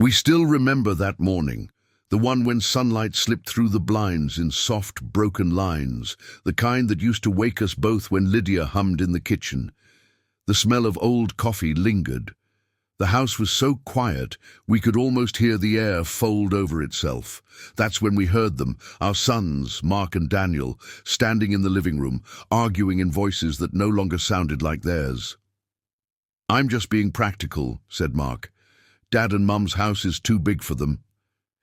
We still remember that morning, the one when sunlight slipped through the blinds in soft, broken lines, the kind that used to wake us both when Lydia hummed in the kitchen. The smell of old coffee lingered. The house was so quiet, we could almost hear the air fold over itself. That's when we heard them, our sons, Mark and Daniel, standing in the living room, arguing in voices that no longer sounded like theirs. "I'm just being practical," said Mark. "Dad and Mum's house is too big for them.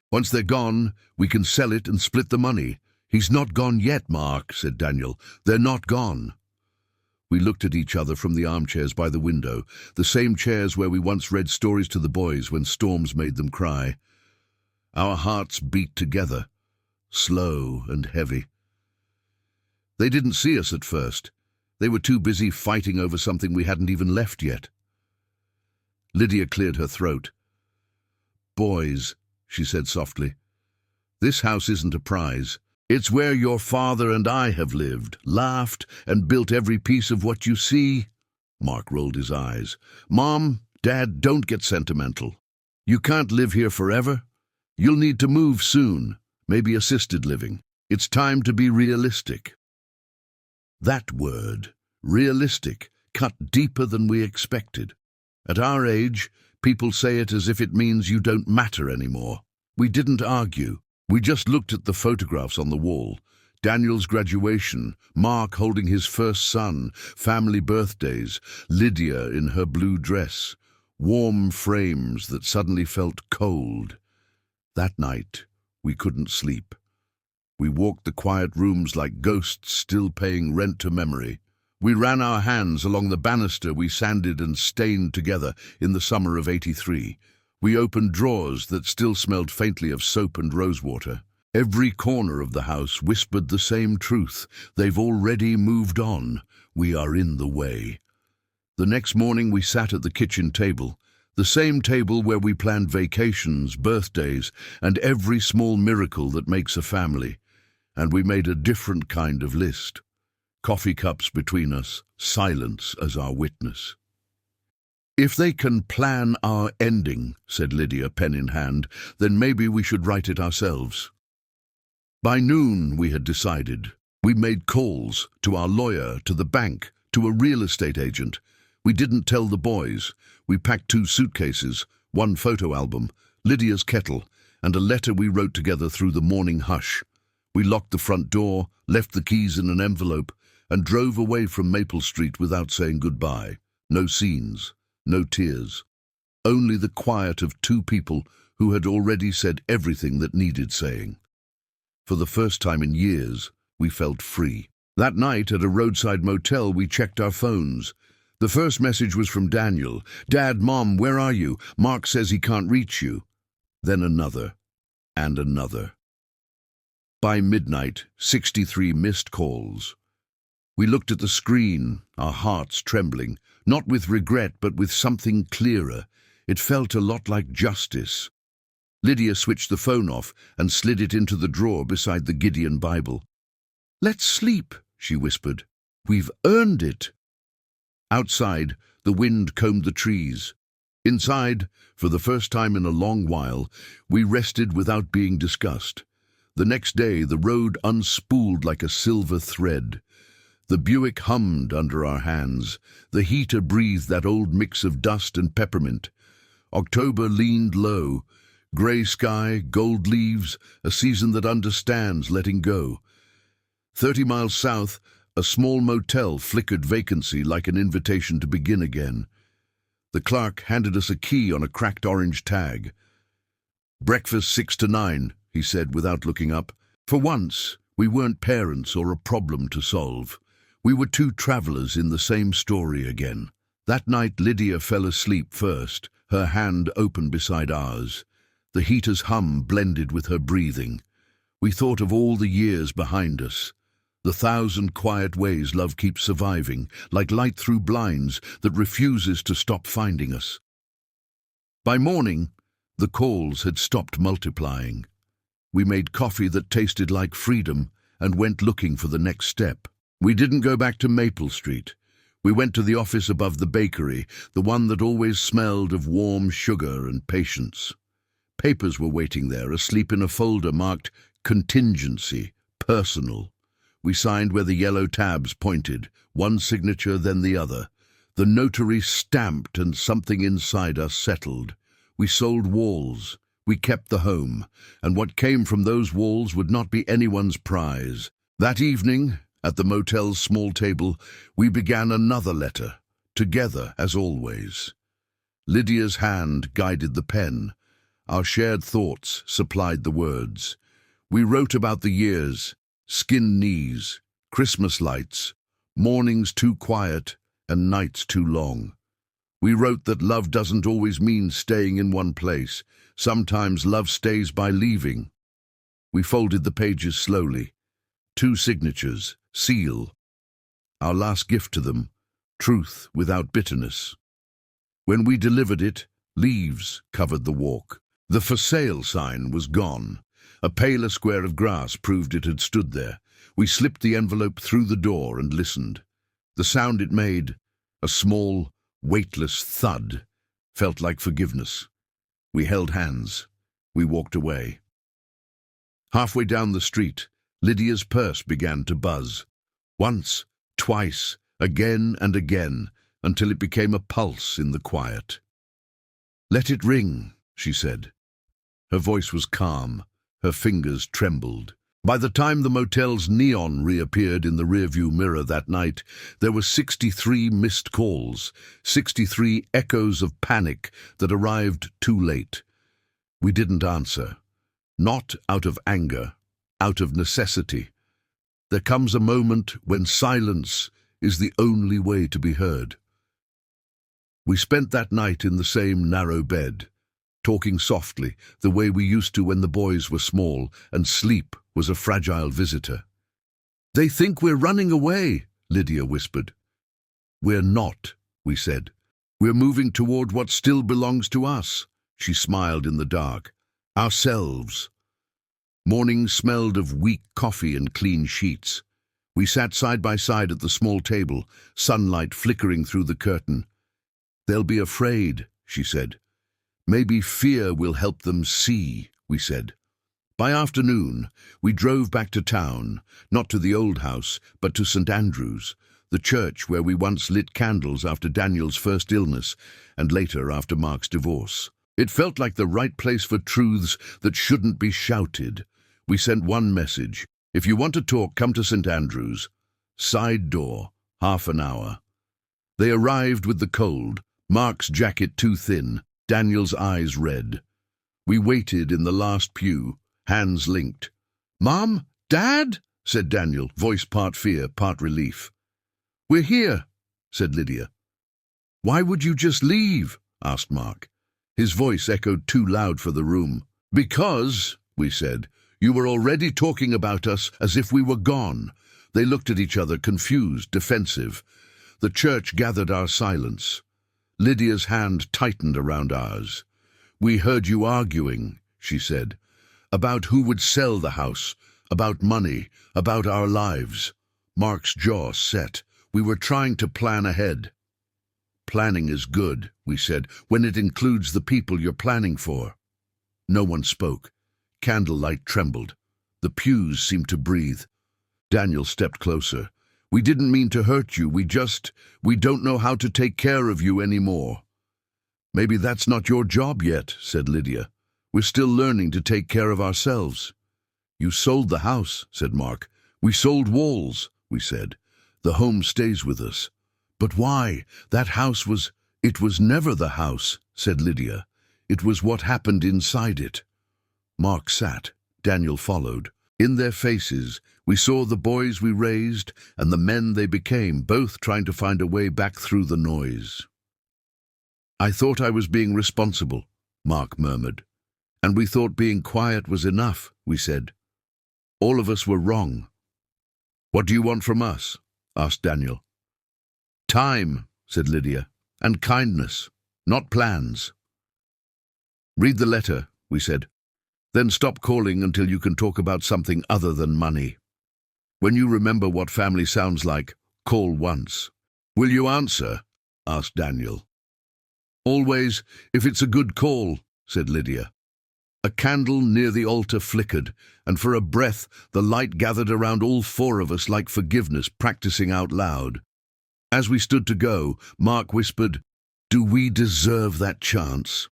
Once they're gone, we can sell it and split the money." "He's not gone yet, Mark," said Daniel. "They're not gone." We looked at each other from the armchairs by the window, the same chairs where we once read stories to the boys when storms made them cry. Our hearts beat together, slow and heavy. They didn't see us at first. They were too busy fighting over something we hadn't even left yet. Lydia cleared her throat. "Boys," she said softly, "this house isn't a prize. It's where your father and I have lived, laughed, and built every piece of what you see." Mark rolled his eyes. "Mom, Dad, don't get sentimental. You can't live here forever. You'll need to move soon, maybe assisted living. It's time to be realistic." That word, realistic, cut deeper than we expected. At our age, people say it as if it means you don't matter anymore. We didn't argue. We just looked at the photographs on the wall. Daniel's graduation, Mark holding his first son, family birthdays, Lydia in her blue dress, warm frames that suddenly felt cold. That night, we couldn't sleep. We walked the quiet rooms like ghosts still paying rent to memory. We ran our hands along the banister we sanded and stained together in the summer of '83. We opened drawers that still smelled faintly of soap and rosewater. Every corner of the house whispered the same truth. They've already moved on. We are in the way. The next morning we sat at the kitchen table, the same table where we planned vacations, birthdays, and every small miracle that makes a family. And we made a different kind of list. Coffee cups between us, silence as our witness. "If they can plan our ending," said Lydia, pen in hand, "then maybe we should write it ourselves." By noon, we had decided. We made calls to our lawyer, to the bank, to a real estate agent. We didn't tell the boys. We packed 2 suitcases, 1 photo album, Lydia's kettle, and a letter we wrote together through the morning hush. We locked the front door, left the keys in an envelope, and drove away from Maple Street without saying goodbye. No scenes. No tears, only the quiet of 2 people who had already said everything that needed saying. For the first time in years, we felt free. That night at a roadside motel, we checked our phones. The first message was from Daniel. "Dad, Mom, where are you? Mark says he can't reach you." Then another, and another. By midnight, 63 missed calls. We looked at the screen, our hearts trembling, not with regret but with something clearer. It felt a lot like justice. Lydia switched the phone off and slid it into the drawer beside the Gideon Bible. "Let's sleep," she whispered. "We've earned it." Outside, the wind combed the trees. Inside, for the first time in a long while, we rested without being discussed. The next day, the road unspooled like a silver thread. The Buick hummed under our hands. The heater breathed that old mix of dust and peppermint. October leaned low. Grey sky, gold leaves, a season that understands letting go. 30 miles south, a small motel flickered vacancy like an invitation to begin again. The clerk handed us a key on a cracked orange tag. "Breakfast 6 to 9, he said without looking up. For once, we weren't parents or a problem to solve. We were 2 travelers in the same story again. That night Lydia fell asleep first, her hand open beside ours. The heater's hum blended with her breathing. We thought of all the years behind us, the 1,000 quiet ways love keeps surviving, like light through blinds that refuses to stop finding us. By morning, the calls had stopped multiplying. We made coffee that tasted like freedom and went looking for the next step. We didn't go back to Maple Street. We went to the office above the bakery, the one that always smelled of warm sugar and patience. Papers were waiting there, asleep in a folder marked Contingency, Personal. We signed where the yellow tabs pointed, one signature then the other. The notary stamped and something inside us settled. We sold walls. We kept the home, and what came from those walls would not be anyone's prize. That evening, at the motel's small table, we began another letter, together as always. Lydia's hand guided the pen. Our shared thoughts supplied the words. We wrote about the years, skinned knees, Christmas lights, mornings too quiet and nights too long. We wrote that love doesn't always mean staying in one place. Sometimes love stays by leaving. We folded the pages slowly. 2 signatures, seal. Our last gift to them, truth without bitterness. When we delivered it, leaves covered the walk. The for sale sign was gone. A paler square of grass proved it had stood there. We slipped the envelope through the door and listened. The sound it made, a small, weightless thud, felt like forgiveness. We held hands. We walked away. Halfway down the street, Lydia's purse began to buzz. Once, twice, again and again, until it became a pulse in the quiet. "Let it ring," she said. Her voice was calm. Her fingers trembled. By the time the motel's neon reappeared in the rearview mirror that night, there were 63 missed calls, 63 echoes of panic that arrived too late. We didn't answer. Not out of anger, out of necessity. There comes a moment when silence is the only way to be heard. We spent that night in the same narrow bed, talking softly, the way we used to when the boys were small and sleep was a fragile visitor. "They think we're running away," Lydia whispered. "We're not," we said. "We're moving toward what still belongs to us," she smiled in the dark. "Ourselves." Morning smelled of weak coffee and clean sheets. We sat side by side at the small table, sunlight flickering through the curtain. "They'll be afraid," she said. "Maybe fear will help them see," we said. By afternoon, we drove back to town, not to the old house, but to St. Andrew's, the church where we once lit candles after Daniel's first illness and later after Mark's divorce. It felt like the right place for truths that shouldn't be shouted. We sent one message: "If you want to talk, come to St. Andrew's. Side door, half an hour." They arrived with the cold, Mark's jacket too thin, Daniel's eyes red. We waited in the last pew, hands linked. "Mom? Dad?" said Daniel, voice part fear, part relief. "We're here," said Lydia. "Why would you just leave?" asked Mark. His voice echoed too loud for the room. "Because," we said, "you were already talking about us as if we were gone." They looked at each other, confused, defensive. The church gathered our silence. Lydia's hand tightened around ours. "We heard you arguing," she said, "about who would sell the house, about money, about our lives." Mark's jaw set. "We were trying to plan ahead." "Planning is good," we said, "when it includes the people you're planning for." No one spoke. Candlelight trembled. The pews seemed to breathe. Daniel stepped closer. "We didn't mean to hurt you. We don't know how to take care of you anymore." "Maybe that's not your job yet," said Lydia. "We're still learning to take care of ourselves." "You sold the house," said Mark. "We sold walls," we said. "The home stays with us." "But why? That house was—" "It was never the house," said Lydia. "It was what happened inside it." Mark sat. Daniel followed. In their faces, we saw the boys we raised and the men they became, both trying to find a way back through the noise. "I thought I was being responsible," Mark murmured. "And we thought being quiet was enough," we said. "All of us were wrong." "What do you want from us?" asked Daniel. "Time," said Lydia, "and kindness, not plans." "Read the letter," we said. "Then stop calling until you can talk about something other than money. When you remember what family sounds like, call once." "Will you answer?" asked Daniel. "Always, if it's a good call," said Lydia. A candle near the altar flickered, and for a breath the light gathered around all four of us like forgiveness practicing out loud. As we stood to go, Mark whispered, "Do we deserve that chance?"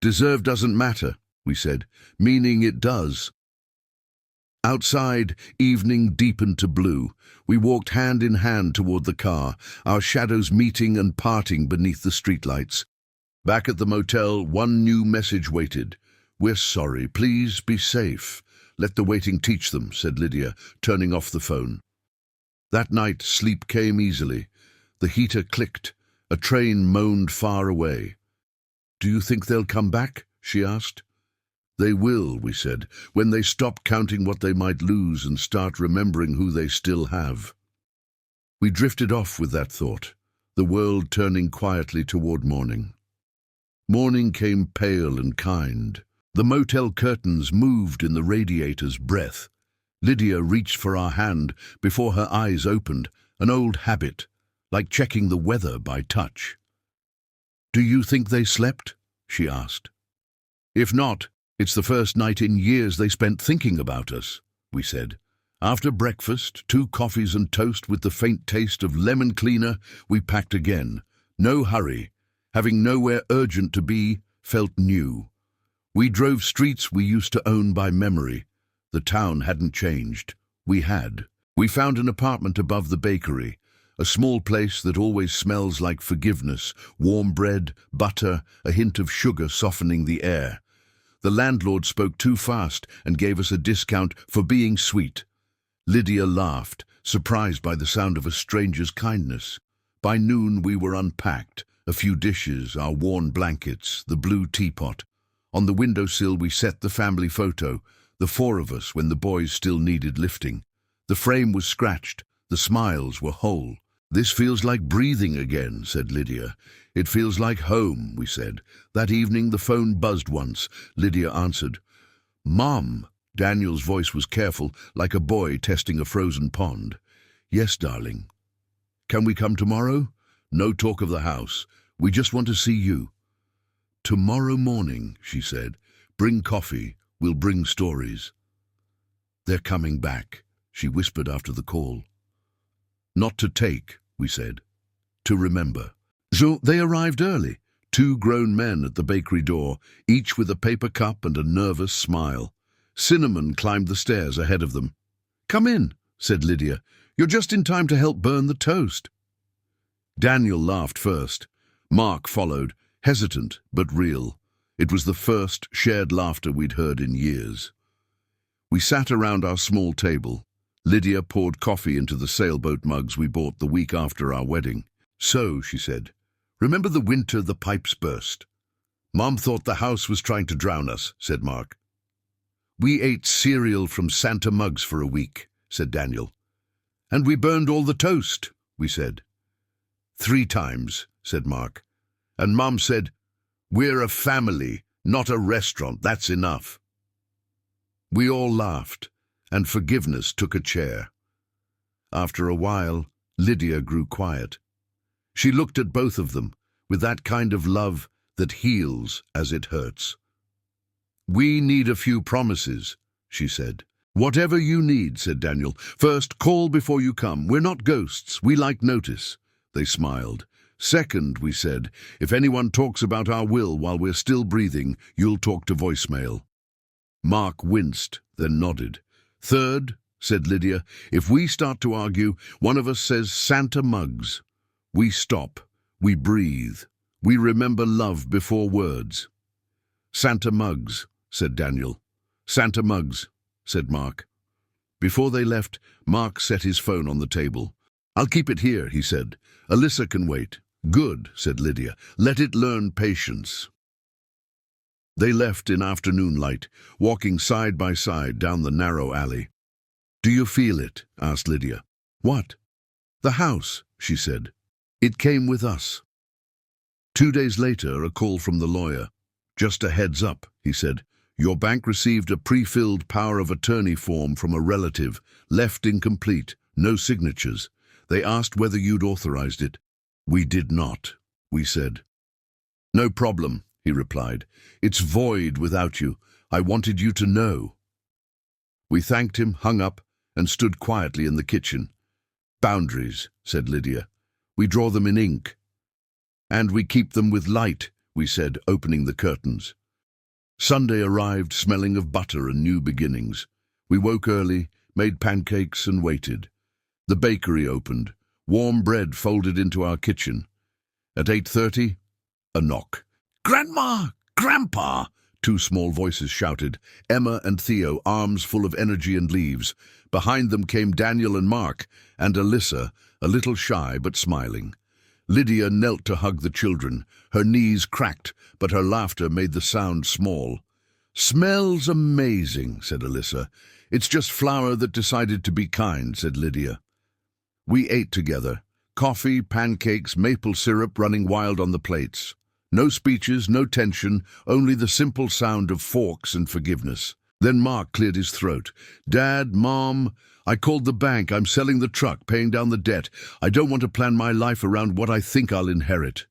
"Deserve doesn't matter," we said, "meaning it does." Outside, evening deepened to blue. We walked hand in hand toward the car, our shadows meeting and parting beneath the streetlights. Back at the motel, one new message waited. "We're sorry. Please be safe. Let the waiting teach them," said Lydia, turning off the phone. That night, sleep came easily. The heater clicked. A train moaned far away. "Do you think they'll come back?" she asked. "They will," we said, "when they stop counting what they might lose and start remembering who they still have." We drifted off with that thought, the world turning quietly toward morning. Morning came pale and kind. The motel curtains moved in the radiator's breath. Lydia reached for our hand before her eyes opened, an old habit, like checking the weather by touch. "Do you think they slept?" she asked. "If not, it's the first night in years they spent thinking about us," we said. After breakfast, 2 coffees and toast with the faint taste of lemon cleaner, we packed again. No hurry. Having nowhere urgent to be felt new. We drove streets we used to own by memory. The town hadn't changed. We had. We found an apartment above the bakery, a small place that always smells like forgiveness, warm bread, butter, a hint of sugar softening the air. The landlord spoke too fast and gave us a discount for being sweet. Lydia laughed, surprised by the sound of a stranger's kindness. By noon we were unpacked, a few dishes, our worn blankets, the blue teapot. On the windowsill we set the family photo, the 4 of us when the boys still needed lifting. The frame was scratched, the smiles were whole. "This feels like breathing again," said Lydia. "It feels like home," we said. That evening the phone buzzed once. Lydia answered. "Mom." Daniel's voice was careful, like a boy testing a frozen pond. "Yes, darling." "Can we come tomorrow?" "No talk of the house. We just want to see you." "Tomorrow morning," she said. "Bring coffee. We'll bring stories." "They're coming back," she whispered after the call. "Not to take," we said. "To remember." So they arrived early, 2 grown men at the bakery door, each with a paper cup and a nervous smile. Cinnamon climbed the stairs ahead of them. "Come in," said Lydia. "You're just in time to help burn the toast." Daniel laughed first. Mark followed, hesitant but real. It was the first shared laughter we'd heard in years. We sat around our small table. Lydia poured coffee into the sailboat mugs we bought the week after our wedding. "So," she said, "remember the winter the pipes burst?" "Mom thought the house was trying to drown us," said Mark. "We ate cereal from Santa mugs for a week," said Daniel. "And we burned all the toast," we said. "3 times," said Mark. "And Mom said, 'We're a family, not a restaurant, that's enough.'" We all laughed, and forgiveness took a chair. After a while, Lydia grew quiet. She looked at both of them, with that kind of love that heals as it hurts. "We need a few promises," she said. "Whatever you need," said Daniel. "First, call before you come. We're not ghosts. We like notice." They smiled. "Second," we said, "if anyone talks about our will while we're still breathing, you'll talk to voicemail." Mark winced, then nodded. "Third," said Lydia, "if we start to argue, one of us says Santa mugs. We stop. We breathe. We remember love before words." "Santa mugs," said Daniel. "Santa mugs," said Mark. Before they left, Mark set his phone on the table. "I'll keep it here," he said. "Alyssa can wait." "Good," said Lydia. "Let it learn patience." They left in afternoon light, walking side by side down the narrow alley. "Do you feel it?" asked Lydia. "What?" "The house," she said. "It came with us." 2 days later, a call from the lawyer. "Just a heads up," he said. "Your bank received a pre-filled power of attorney form from a relative, left incomplete, no signatures. They asked whether you'd authorized it." "We did not," we said. "No problem," he replied. "It's void without you. I wanted you to know." We thanked him, hung up, and stood quietly in the kitchen. "Boundaries," said Lydia. "We draw them in ink." "And we keep them with light," we said, opening the curtains. Sunday arrived, smelling of butter and new beginnings. We woke early, made pancakes and waited. The bakery opened. Warm bread folded into our kitchen. At 8:30, a knock. "Grandma! Grandpa!" Two small voices shouted. Emma and Theo, arms full of energy and leaves. Behind them came Daniel and Mark, and Alyssa, a little shy but smiling. Lydia knelt to hug the children. Her knees cracked, but her laughter made the sound small. "Smells amazing," said Alyssa. "It's just flour that decided to be kind," said Lydia. We ate together. Coffee, pancakes, maple syrup running wild on the plates. No speeches, no tension, only the simple sound of forks and forgiveness. Then Mark cleared his throat. "Dad, Mom, I called the bank. I'm selling the truck, paying down the debt. I don't want to plan my life around what I think I'll inherit."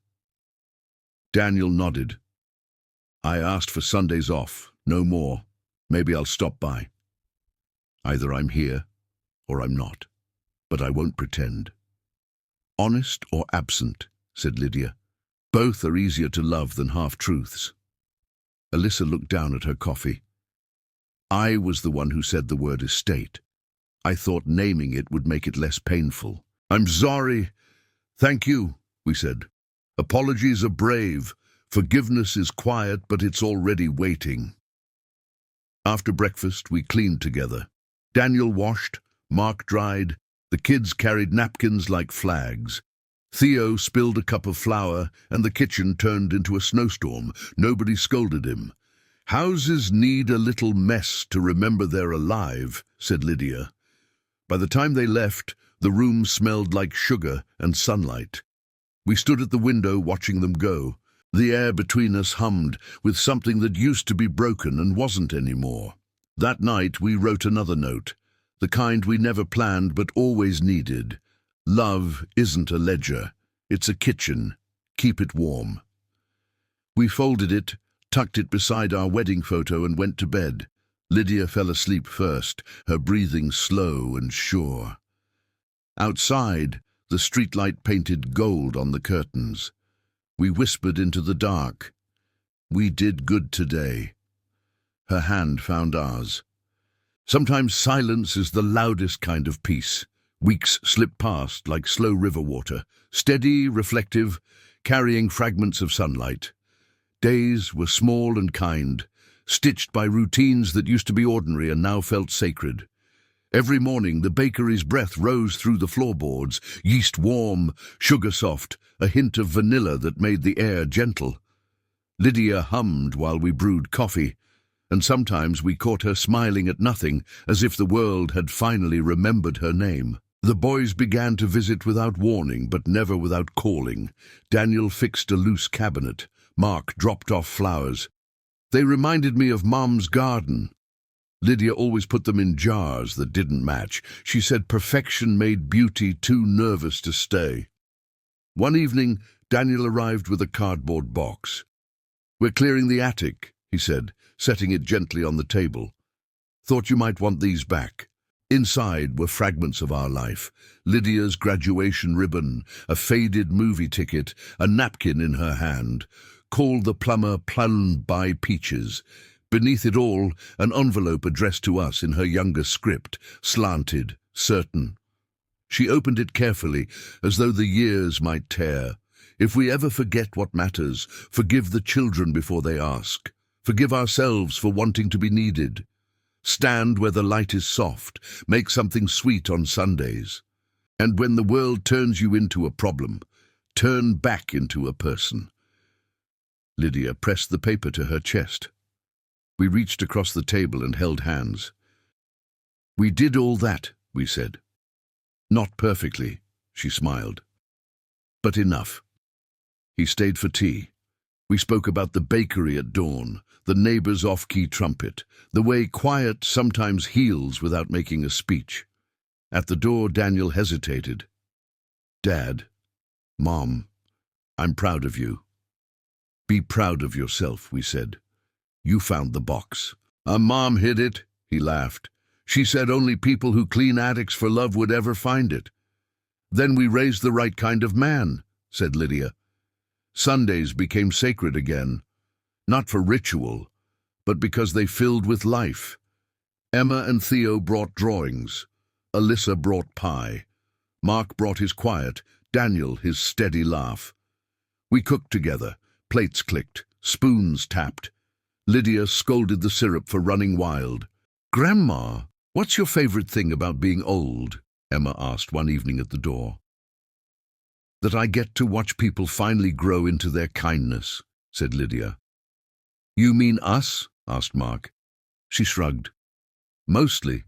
Daniel nodded. "I asked for Sundays off, no more. Maybe I'll stop by. Either I'm here or I'm not, but I won't pretend." "Honest or absent," said Lydia. "Both are easier to love than half-truths." Alyssa looked down at her coffee. "I was the one who said the word estate. I thought naming it would make it less painful." "I'm sorry." "Thank you," we said. "Apologies are brave. Forgiveness is quiet, but it's already waiting." After breakfast, we cleaned together. Daniel washed, Mark dried, the kids carried napkins like flags. Theo spilled a cup of flour, and the kitchen turned into a snowstorm. Nobody scolded him. "Houses need a little mess to remember they're alive," said Lydia. By the time they left, the room smelled like sugar and sunlight. We stood at the window watching them go. The air between us hummed with something that used to be broken and wasn't anymore. That night we wrote another note, the kind we never planned but always needed. "Love isn't a ledger, it's a kitchen. Keep it warm." We folded it, tucked it beside our wedding photo, and went to bed. Lydia fell asleep first, her breathing slow and sure. Outside, the streetlight painted gold on the curtains. We whispered into the dark. "We did good today." Her hand found ours. Sometimes silence is the loudest kind of peace. Weeks slipped past like slow river water, steady, reflective, carrying fragments of sunlight. Days were small and kind, stitched by routines that used to be ordinary and now felt sacred. Every morning the bakery's breath rose through the floorboards, yeast warm, sugar soft, a hint of vanilla that made the air gentle. Lydia hummed while we brewed coffee, and sometimes we caught her smiling at nothing, as if the world had finally remembered her name. The boys began to visit without warning, but never without calling. Daniel fixed a loose cabinet. Mark dropped off flowers. They reminded me of Mom's garden. Lydia always put them in jars that didn't match. She said perfection made beauty too nervous to stay. One evening, Daniel arrived with a cardboard box. "We're clearing the attic," he said, setting it gently on the table. "Thought you might want these back." Inside were fragments of our life. Lydia's graduation ribbon, a faded movie ticket, a napkin in her hand. "Called the plumber, plumbed by peaches." Beneath it all, an envelope addressed to us in her younger script, slanted, certain. She opened it carefully, as though the years might tear. "If we ever forget what matters, forgive the children before they ask. Forgive ourselves for wanting to be needed. Stand where the light is soft. Make something sweet on Sundays. And when the world turns you into a problem, turn back into a person." Lydia pressed the paper to her chest. We reached across the table and held hands. "We did all that," we said. "Not perfectly," she smiled. "But enough." He stayed for tea. We spoke about the bakery at dawn, the neighbor's off-key trumpet, the way quiet sometimes heals without making a speech. At the door, Daniel hesitated. "Dad, Mom, I'm proud of you." Be proud of yourself, we said. You found the box. Our mom hid it, he laughed. She said only people who clean attics for love would ever find it. Then we raised the right kind of man, said Lydia. Sundays became sacred again, not for ritual, but because they filled with life. Emma and Theo brought drawings. Alyssa brought pie. Mark brought his quiet, Daniel his steady laugh. We cooked together, plates clicked, spoons tapped. Lydia scolded the syrup for running wild. "Grandma, what's your favorite thing about being old?" Emma asked one evening at the door. "That I get to watch people finally grow into their kindness," said Lydia. "You mean us?" asked Mark. She shrugged. "Mostly."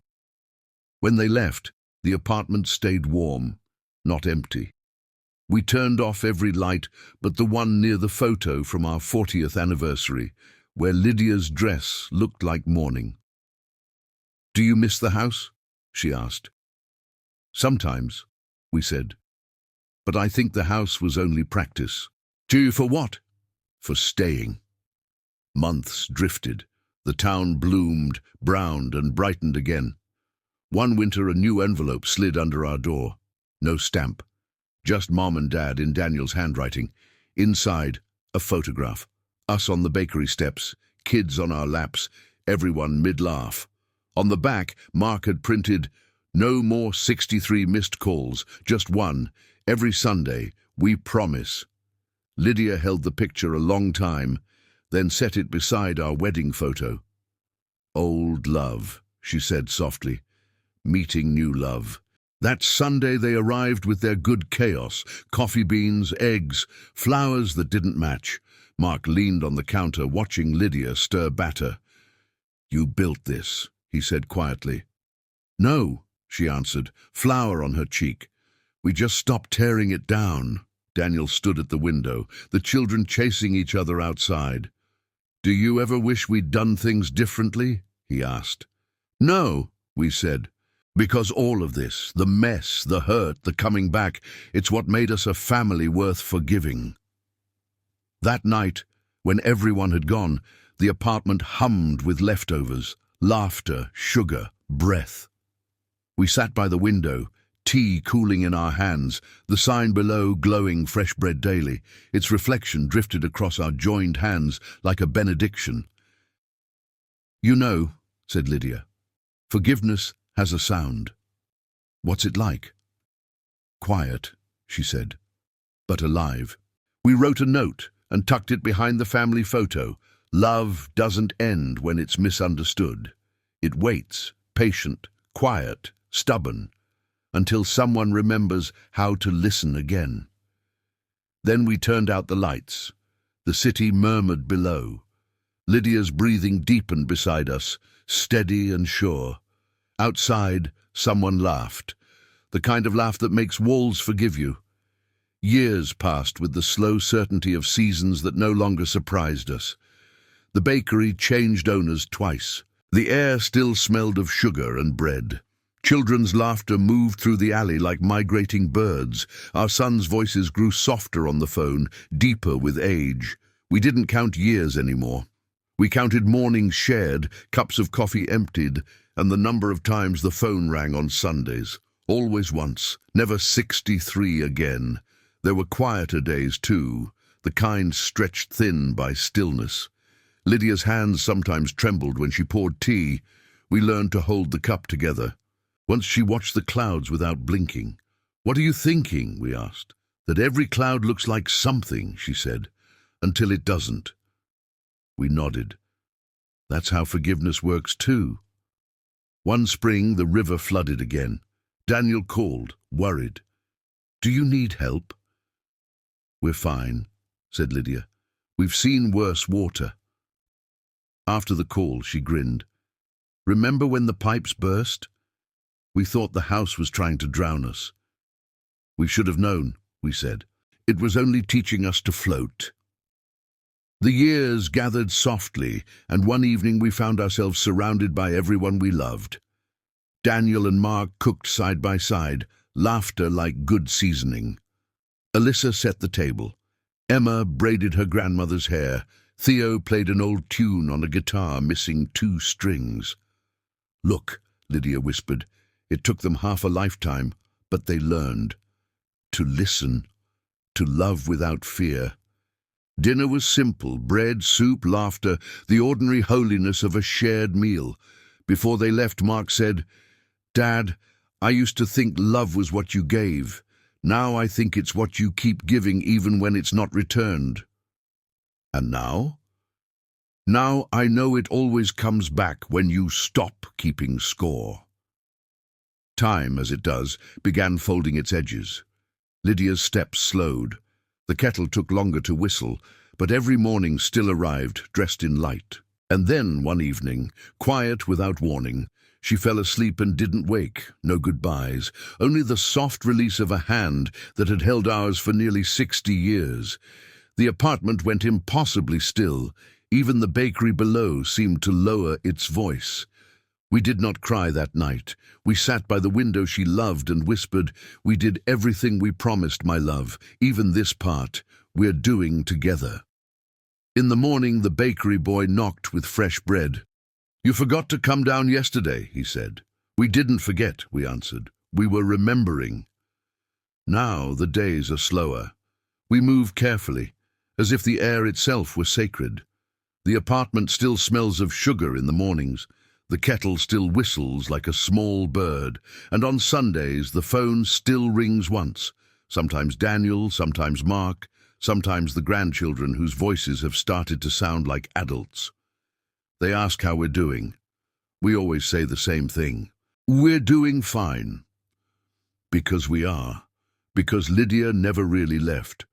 When they left, the apartment stayed warm, not empty. We turned off every light but the one near the photo from our 40th anniversary, where Lydia's dress looked like morning. "Do you miss the house?" she asked. "Sometimes," we said. "But I think the house was only practice." "Do you for what?" "For staying." Months drifted. The town bloomed, browned, and brightened again. One winter, a new envelope slid under our door. No stamp. Just Mom and Dad in Daniel's handwriting. Inside, a photograph. Us on the bakery steps, kids on our laps, everyone mid-laugh. On the back, Mark had printed, "No more 63 missed calls, just one. Every Sunday, we promise." Lydia held the picture a long time, then set it beside our wedding photo. "Old love," she said softly. "Meeting new love." That Sunday they arrived with their good chaos, coffee beans, eggs, flowers that didn't match. Mark leaned on the counter, watching Lydia stir batter. "You built this," he said quietly. "No," she answered, flour on her cheek. "We just stopped tearing it down." Daniel stood at the window, the children chasing each other outside. "Do you ever wish we'd done things differently?" he asked. "No," we said. "Because all of this, the mess, the hurt, the coming back, it's what made us a family worth forgiving." That night, when everyone had gone, the apartment hummed with leftovers, laughter, sugar, breath. We sat by the window, tea cooling in our hands, the sign below glowing fresh bread daily. Its reflection drifted across our joined hands like a benediction. "You know," said Lydia, "forgiveness has a sound." "What's it like?" "Quiet," she said, "but alive." We wrote a note and tucked it behind the family photo. Love doesn't end when it's misunderstood. It waits, patient, quiet, stubborn, until someone remembers how to listen again. Then we turned out the lights. The city murmured below. Lydia's breathing deepened beside us, steady and sure. Outside, someone laughed, the kind of laugh that makes walls forgive you. Years passed with the slow certainty of seasons that no longer surprised us. The bakery changed owners twice. The air still smelled of sugar and bread. Children's laughter moved through the alley like migrating birds. Our sons' voices grew softer on the phone, deeper with age. We didn't count years anymore. We counted mornings shared, cups of coffee emptied, and the number of times the phone rang on Sundays. Always once, never 63 again. There were quieter days too, the kind stretched thin by stillness. Lydia's hands sometimes trembled when she poured tea. We learned to hold the cup together. Once she watched the clouds without blinking. "What are you thinking?" we asked. "That every cloud looks like something," she said, "until it doesn't." We nodded. That's how forgiveness works too. One spring, the river flooded again. Daniel called, worried. "Do you need help?" "We're fine," said Lydia. "We've seen worse water." After the call, she grinned. "Remember when the pipes burst? We thought the house was trying to drown us." "We should have known," we said. "It was only teaching us to float." The years gathered softly, and one evening we found ourselves surrounded by everyone we loved. Daniel and Mark cooked side by side, laughter like good seasoning. Alyssa set the table. Emma braided her grandmother's hair. Theo played an old tune on a guitar missing 2 strings. "Look," Lydia whispered. It took them half a lifetime, but they learned. To listen, to love without fear. Dinner was simple: bread, soup, laughter, the ordinary holiness of a shared meal. Before they left, Mark said, "Dad, I used to think love was what you gave. Now I think it's what you keep giving even when it's not returned." And now? Now I know it always comes back when you stop keeping score. Time, as it does, began folding its edges. Lydia's steps slowed. The kettle took longer to whistle, but every morning still arrived, dressed in light. And then, one evening, quiet without warning, she fell asleep and didn't wake. No goodbyes, only the soft release of a hand that had held ours for nearly 60 years. The apartment went impossibly still. Even the bakery below seemed to lower its voice. We did not cry that night. We sat by the window she loved and whispered, "We did everything we promised, my love, even this part. We're doing together." In the morning, the bakery boy knocked with fresh bread. "You forgot to come down yesterday," he said. "We didn't forget," we answered. "We were remembering." Now the days are slower. We move carefully, as if the air itself were sacred. The apartment still smells of sugar in the mornings. The kettle still whistles like a small bird, and on Sundays the phone still rings once, sometimes Daniel, sometimes Mark, sometimes the grandchildren whose voices have started to sound like adults. They ask how we're doing. We always say the same thing: "We're doing fine." Because we are. Because Lydia never really left.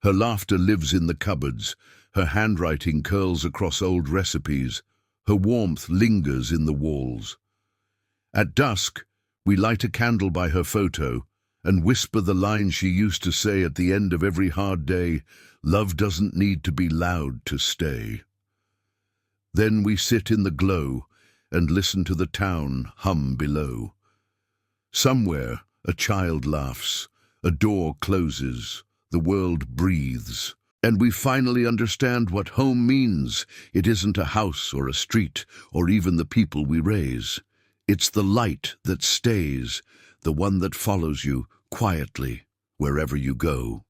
Her laughter lives in the cupboards. Her handwriting curls across old recipes. Her warmth lingers in the walls. At dusk, we light a candle by her photo and whisper the line she used to say at the end of every hard day: "Love doesn't need to be loud to stay." Then we sit in the glow and listen to the town hum below. Somewhere a child laughs, a door closes, the world breathes. And we finally understand what home means. It isn't a house or a street or even the people we raise. It's the light that stays, the one that follows you quietly wherever you go.